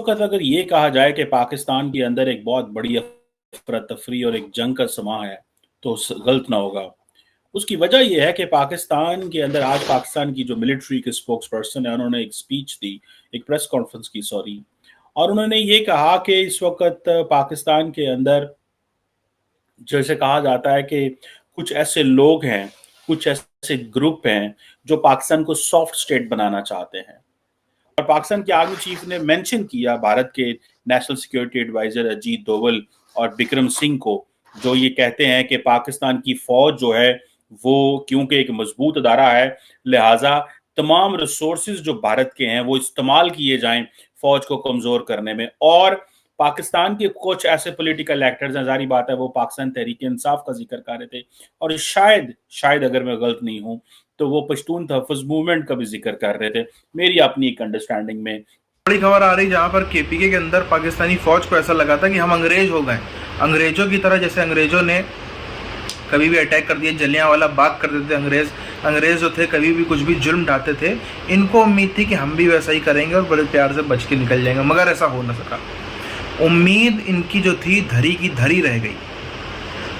वक़्त अगर ये कहा जाए कि पाकिस्तान के अंदर एक बहुत बड़ी अफ़रा-तफ़री और एक जंग का समा है, तो गलत ना होगा। उसकी वजह ये है कि पाकिस्तान के अंदर आज पाकिस्तान की जो मिलिट्री के स्पोक्स पर्सन है, उन्होंने एक स्पीच दी, एक प्रेस कॉन्फ्रेंस की, सॉरी, और उन्होंने ये कहा कि इस वक़्त पाकिस्तान के अंदर जैसे कहा जाता है कि कुछ ऐसे लोग हैं, कुछ ऐसे ग्रुप हैं, जो पाकिस्तान को सॉफ्ट स्टेट बनाना चाहते हैं। और पाकिस्तान के आर्मी चीफ ने मेंशन किया भारत के national security adviser Ajit Doval और बिक्रम सिंह को, जो ये कहते हैं कि पाकिस्तान की फौज जो है वो क्योंकि एक मजबूत अदारा है, लिहाजा तमाम रिसोर्सेज जो भारत के हैं वो इस्तेमाल किए जाएं फौज को कमजोर करने में। और पाकिस्तान के कुछ ऐसे पॉलिटिकल एक्टर्स हैं, जारी बात है वो पाकिस्तान तहरीक इंसाफ का जिक्र कर रहे थे, और शायद शायद अगर मैं गलत नहीं हूं तो वो पश्तून तहफ़्फ़ुज़ मूवमेंट का भी जिक्र कर रहे थे, मेरी अपनी एक अंडरस्टैंडिंग में। बड़ी खबर आ रही जहां पर केपीके के अंदर पाकिस्तानी फौज को ऐसा लगा था कि हम अंग्रेज हो गए, अंग्रेजों की तरह। जैसे अंग्रेजों ने कभी भी अटैक कर दिया, जलियांवाला बाग कर देते थे अंग्रेज जो थे, कभी भी कुछ भी जुल्म ढाते थे, इनको उम्मीद थी कि हम भी वैसा ही करेंगे और बड़े प्यार से बच के निकल जाएंगे, मगर ऐसा हो ना सका। उम्मीद इनकी जो थी धरी की धरी रह गई।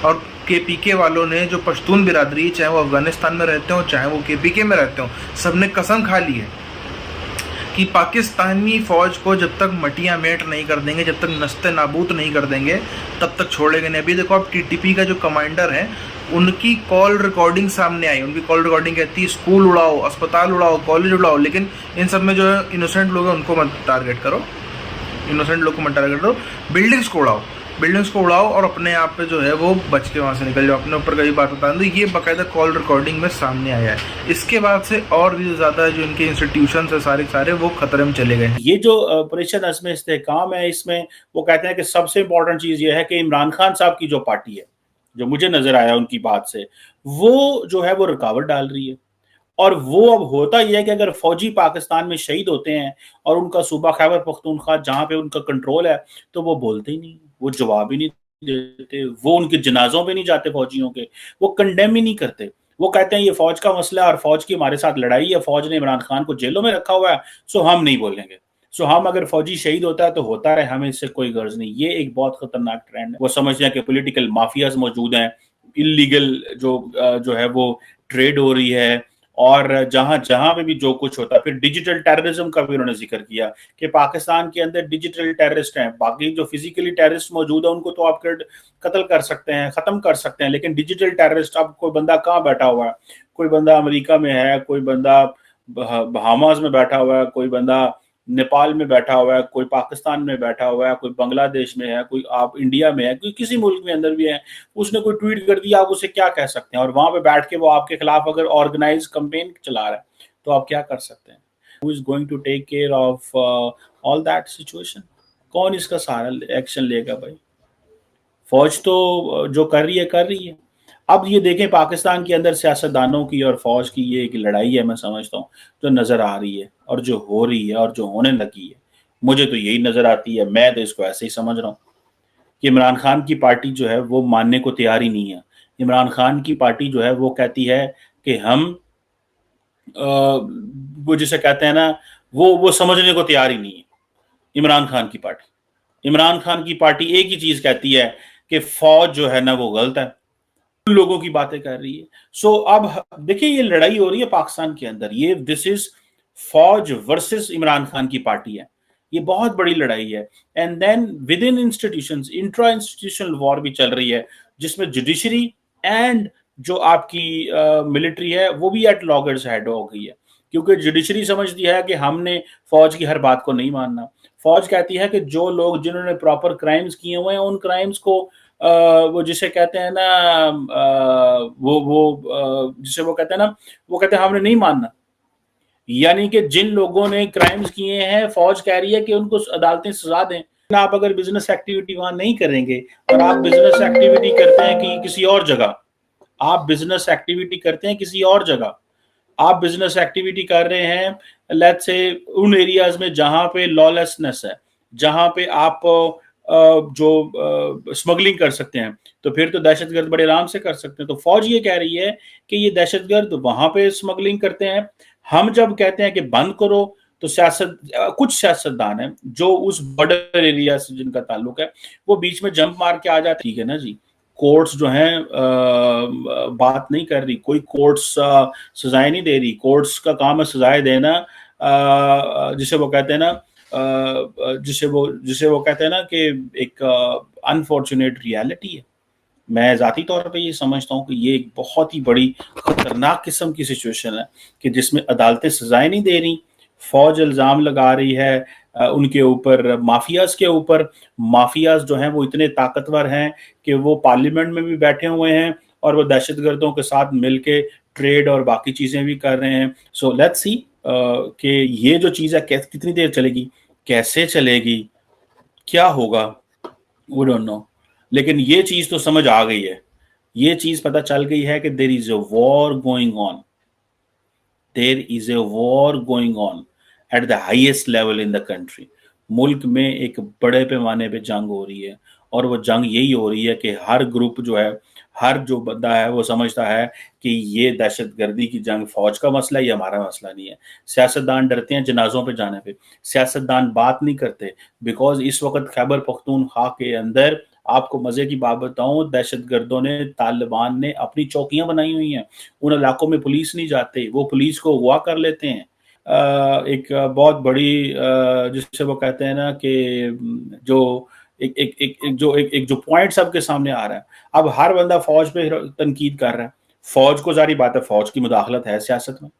और केपीके वालों ने, जो पश्तून बिरादरी, चाहे वो अफगानिस्तान में रहते हो चाहे वो केपीके में रहते हो, सबने कसम खा ली है कि पाकिस्तानी फौज को जब तक मटिया मेट नहीं कर देंगे, जब तक नस्ते नाबूद नहीं कर देंगे, तब तक छोड़ेंगे नहीं। अभी देखो, अब टीटीपी का जो कमांडर है, उनकी कॉल रिकॉर्डिंग सामने आई। उनकी कॉल रिकॉर्डिंग कहती है स्कूल उड़ाओ, अस्पताल उड़ाओ, कॉलेज उड़ाओ, लेकिन इन सब में जो है इनोसेंट लोग हैं उनको मत टारगेट करो, इनोसेंट लोग को मत टारगेट करो, बिल्डिंग्स को उड़ाओ, बिल्डिंग्स को उड़ाओ और अपने आप पे जो है वो बच के वहाँ से निकल जाओ, अपने ऊपर कभी बात बता दो। ये बाकायदा कॉल रिकॉर्डिंग में सामने आया है। इसके बाद से और भी ज़्यादा जो इनके इंस्टीट्यूशन है सारे वो खतरे में चले गए। ये जो ऑपरेशन अज़्म इस्तेहकाम है, इसमें वो कहते हैं कि सबसे इंपॉर्टेंट चीज़ ये है कि इमरान खान साहब की जो पार्टी है, जो मुझे नज़र आया उनकी बात से, वो जो है वो रुकावट डाल रही है। और वो अब होता ये है कि अगर फौजी पाकिस्तान में शहीद होते हैं और उनका सूबा खैबर पख्तूनख्वा जहाँ पे उनका कंट्रोल है, तो वो बोलते ही नहीं, वो जवाब ही नहीं देते, वो उनके जनाजों पे नहीं जाते फौजियों के, वो कंडेम ही नहीं करते। वो कहते हैं ये फौज का मसला है और फौज की हमारे साथ लड़ाई है, फौज ने इमरान खान को जेलों में रखा हुआ है, सो हम नहीं बोलेंगे। सो हम अगर फौजी शहीद होता है तो होता रहे, हमें इससे कोई गर्ज नहीं। ये एक बहुत खतरनाक ट्रेंड है। वो समझते हैं कि पॉलिटिकल माफियाज मौजूद हैं, इलीगल जो है वो ट्रेड हो रही है, और जहां जहां पे भी जो कुछ होता है। फिर डिजिटल टेररिज्म का भी उन्होंने जिक्र किया कि पाकिस्तान के अंदर डिजिटल टेररिस्ट हैं, बाकी जो फिजिकली टेररिस्ट मौजूद है उनको तो आप कत्ल कर सकते हैं, खत्म कर सकते हैं, लेकिन डिजिटल टेररिस्ट, अब कोई बंदा कहाँ बैठा हुआ है, कोई बंदा अमेरिका में है, कोई बंदा बहामास में बैठा हुआ है, कोई बंदा नेपाल में बैठा हुआ है, कोई पाकिस्तान में बैठा हुआ है, कोई बांग्लादेश में है, कोई आप इंडिया में है, कोई किसी मुल्क में अंदर भी है, उसने कोई ट्वीट कर दिया, आप उसे क्या कह सकते हैं? और वहां पे बैठ के वो आपके खिलाफ अगर ऑर्गेनाइज कंपेन चला रहा है तो आप क्या कर सकते हैं? Who is going to take care of all that situation? कौन इसका सारा एक्शन लेगा भाई? फौज तो जो कर रही है कर रही है। अब ये देखें, पाकिस्तान के अंदर सियासतदानों की और फौज की ये एक लड़ाई है, मैं समझता हूँ, जो नजर आ रही है और जो हो रही है और जो होने लगी है। मुझे तो यही नजर आती है, मैं तो इसको ऐसे ही समझ रहा हूँ कि इमरान खान की पार्टी जो है वो मानने को तैयार ही नहीं है। इमरान खान की पार्टी जो है वो कहती है कि हम वो जिसे कहते हैं ना, वो समझने को तैयार ही नहीं है। इमरान खान की पार्टी एक ही चीज कहती है कि फौज जो है ना वो गलत है, लोगों की बातें कर रही है। सो अब देखिए, ये लड़ाई हो रही है पाकिस्तान के अंदर, ये दिस इज फौज वर्सेस इमरान खान की पार्टी है, ये बहुत बड़ी लड़ाई है। And then within institutions intra institutional war भी चल रही है, जिसमें जुडिशरी एंड जो आपकी मिलिट्री है वो भी एट लॉगर्स हेड हो गई है, क्योंकि जुडिशरी समझती है कि हमने फौज की हर बात को नहीं मानना। फौज कहती है कि जो लोग जिन्होंने प्रॉपर क्राइम्स किए हुए हैं उन क्राइम्स को वो जिसे कहते हैं ना, जिसे वो कहते हैं ना, वो कहते हैं हमने नहीं मानना। यानी कि जिन लोगों ने क्राइम्स किए हैं, फौज कह रही है कि उनको अदालतें सजा दें। आप अगर बिजनेस एक्टिविटी वहां नहीं करेंगे और आप बिजनेस एक्टिविटी करते हैं कि किसी और जगह, आप बिजनेस एक्टिविटी करते हैं किसी और जगह, आप बिजनेस एक्टिविटी कर रहे हैं लेट्स से उन एरियाज में जहां पे लॉलेसनेस है, जहां पे आप जो स्मगलिंग कर सकते हैं, तो फिर तो दहशतगर्द बड़े आराम से कर सकते हैं। तो फौज ये कह रही है कि ये दहशतगर्द वहां पे स्मगलिंग करते हैं, हम जब कहते हैं कि बंद करो तो कुछ सियासतदान हैं जो उस बॉर्डर एरिया से जिनका ताल्लुक है, वो बीच में जंप मार के आ जाते, ठीक है ना जी। कोर्ट्स जो हैं बात नहीं कर रही, कोई कोर्ट्स सजाएं नहीं दे रही, कोर्ट्स का काम है सजाएं देना, जिसे वो कहते हैं ना जिसे वो कहते हैं ना कि एक अनफॉर्चुनेट रियलिटी है। मैं ज़ाती तौर पे ये समझता हूँ कि ये एक बहुत ही बड़ी खतरनाक किस्म की सिचुएशन है कि जिसमें अदालतें सजाएं नहीं दे रही, फौज इल्ज़ाम लगा रही है उनके ऊपर, माफियाज के ऊपर। माफियाज जो हैं वो इतने ताकतवर हैं कि वो पार्लियामेंट में भी बैठे हुए हैं और वो दहशतगर्दों के साथ मिलके ट्रेड और बाकी चीज़ें भी कर रहे हैं। सो लेट्स सी कि ये जो चीज़ है कितनी देर चलेगी, कैसे चलेगी, क्या होगा, वी डोंट नो। लेकिन ये चीज़ तो समझ आ गई है, ये चीज़ पता चल गई है कि there is a war going on, there is a war going on at the highest level in the country. मुल्क में एक बड़े पैमाने पे जंग हो रही है, और वो जंग यही हो रही है कि हर ग्रुप जो है, हर जो बंदा है वो समझता है कि ये दहशतगर्दी की जंग फौज का मसला है, ये हमारा मसला नहीं है। सियासतदान डरते हैं जनाजों पे जाने पे, सियासतदान बात नहीं करते, बिकॉज इस वक्त खैबर पख्तूनख्वा के अंदर, आपको मजे की बात बताऊं, दहशतगर्दों ने, तालिबान ने अपनी चौकियां बनाई हुई हैं। उन इलाकों में पुलिस नहीं जाते, वो पुलिस को अगवा कर लेते हैं। एक बहुत बड़ी जिससे वो कहते हैं ना कि जो एक जो पॉइंट सबके सामने आ रहा है, अब हर बंदा फौज पे तनकीद कर रहा है। फौज को, जारी बात है, फौज की मुदाखलत है सियासत में।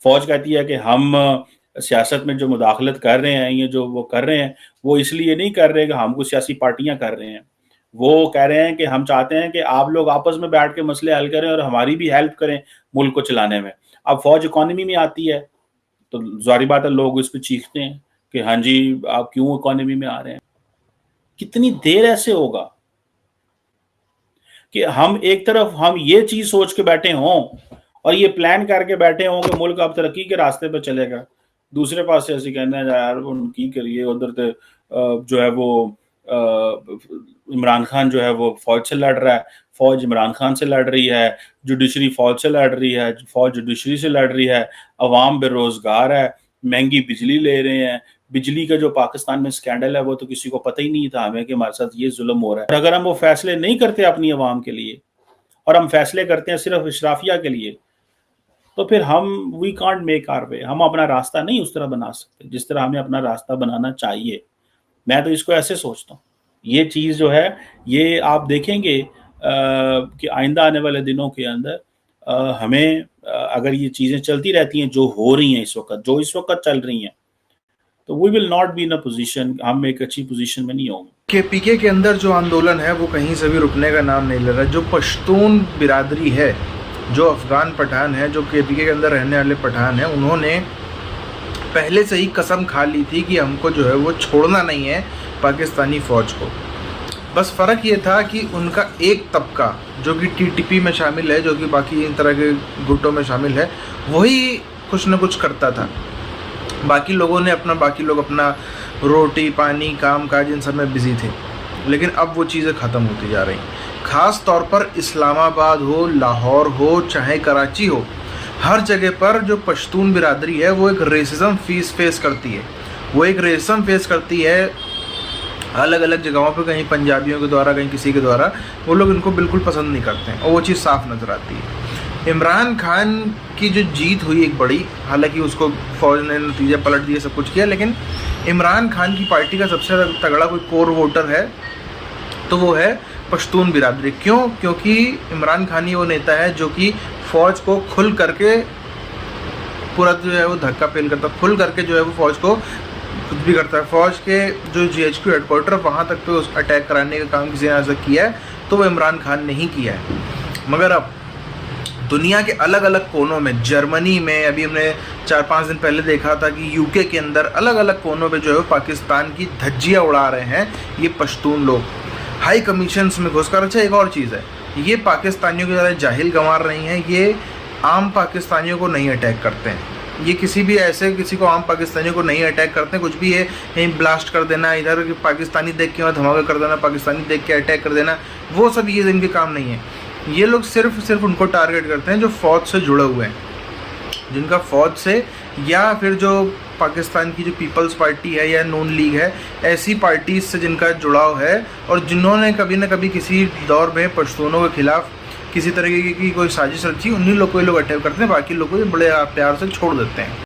फौज कहती है कि हम सियासत में जो मुदाखलत कर रहे हैं, ये जो वो कर रहे हैं, वो इसलिए नहीं कर रहे कि हमको सियासी पार्टियां कर रहे हैं, वो कह रहे हैं कि हम चाहते हैं कि आप लोग आपस में बैठ के मसले हल करें और हमारी भी हेल्प करें मुल्क को चलाने में। अब फौज इकोनॉमी में आती है तो जारी बात है लोग इस पे चीखते हैं कि हाँ जी आप क्यों इकोनॉमी में आ रहे हैं। कितनी देर ऐसे होगा कि हम एक तरफ हम ये चीज सोच के बैठे हों और ये प्लान करके बैठे हों कि मुल्क अब तरक्की के रास्ते पे चलेगा, दूसरे पास से ऐसे कहना है यार उनकी करिए, उधर से जो है वो इमरान खान जो है वो फौज से लड़ रहा है, फौज इमरान खान से लड़ रही है, जुडिशरी फौज से लड़ रही है, फौज जुडिशरी से लड़ रही है, अवाम बेरोजगार है, महंगी बिजली ले रहे हैं। बिजली का जो पाकिस्तान में स्कैंडल है वो तो किसी को पता ही नहीं था हमें कि हमारे साथ ये जुल्म हो रहा है। और अगर हम वो फैसले नहीं करते अपनी अवाम के लिए और हम फैसले करते हैं सिर्फ इशराफिया के लिए, तो फिर we can't make our way, हम अपना रास्ता नहीं उस तरह बना सकते जिस तरह हमें अपना रास्ता बनाना चाहिए। मैं तो इसको ऐसे सोचता हूँ। ये चीज़ जो है ये आप देखेंगे कि आइंदा आने वाले दिनों के अंदर हमें अगर ये चीज़ें चलती रहती हैं जो हो रही हैं जो इस वक्त चल रही हैं, तो we will not be in a position, हम एक अच्छी पोजीशन में नहीं होंगे। केपीके के अंदर जो आंदोलन है वो कहीं से भी रुकने का नाम नहीं ले रहा। जो पश्तून बिरादरी है, जो अफ़गान पठान है, जो केपीके के अंदर रहने वाले पठान हैं, उन्होंने पहले से ही कसम खा ली थी कि हमको जो है वो छोड़ना नहीं है पाकिस्तानी फ़ौज को। बस फ़र्क ये था कि उनका एक तबका जो कि टीटीपी में शामिल है, जो कि बाकी इन तरह के गुटों में शामिल है, वही कुछ न कुछ करता था। बाकी लोग अपना रोटी पानी काम काज इन सब में बिज़ी थे। लेकिन अब वो चीज़ें ख़त्म होती जा रही। ख़ास तौर पर इस्लामाबाद हो, लाहौर हो, चाहे कराची हो, हर जगह पर जो पश्तून बिरादरी है वो एक रेसिज्म फेस करती है। वो एक रेसिज्म फेस करती है अलग अलग जगहों पे, कहीं पंजाबियों के द्वारा, कहीं किसी के द्वारा। वो लोग इनको बिल्कुल पसंद नहीं करते हैं और वो चीज़ साफ नज़र आती है। इमरान खान की जो जीत हुई एक बड़ी, हालांकि उसको फ़ौज ने नतीजा पलट दिया, सब कुछ किया, लेकिन इमरान खान की पार्टी का सबसे तगड़ा कोई कोर वोटर है तो वो है पश्तून बिरादरी। क्यों? क्योंकि इमरान खान ही वो नेता है जो कि फ़ौज को खुल करके पूरा जो है वो धक्का पेल करता, खुल करके जो है वो फ़ौज को कुछ भी करता है। फ़ौज के जो GHQ हेडक्वार्टर वहाँ तक पे उस अटैक कराने का काम किसी ने ऐसा किया है तो वो इमरान खान ने ही किया है। मगर अब दुनिया के अलग अलग कोनों में, जर्मनी में अभी हमने 4-5 दिन पहले देखा था कि UK के अंदर अलग अलग कोनों पे जो है पाकिस्तान की धज्जियाँ उड़ा रहे हैं ये पश्तून लोग, हाई कमीशंस में घुसकर। अच्छा, एक और चीज़ है, ये पाकिस्तानियों की ज़्यादा जाहिल गंवार नहीं है, ये आम पाकिस्तानियों को नहीं अटैक करते हैं। ये किसी को आम पाकिस्तानियों को नहीं अटैक करते हैं। कुछ भी है कहीं ब्लास्ट कर देना, इधर पाकिस्तानी देख के वहाँ धमाका कर देना, पाकिस्तानी देख के अटैक कर देना, वो सब ये इनके काम नहीं है। ये लोग सिर्फ उनको टारगेट करते हैं जो फ़ौज से जुड़े हुए हैं, जिनका फ़ौज से या फिर जो पाकिस्तान की जो पीपल्स पार्टी है या नून लीग है, ऐसी पार्टी से जिनका जुड़ाव है और जिन्होंने कभी ना कभी किसी दौर में पश्तूनों के खिलाफ किसी तरीके की कोई साजिश रची, उन्हीं लोग को ये लोग अटैक करते हैं, बाकी लोग को ये बड़े प्यार से छोड़ देते हैं।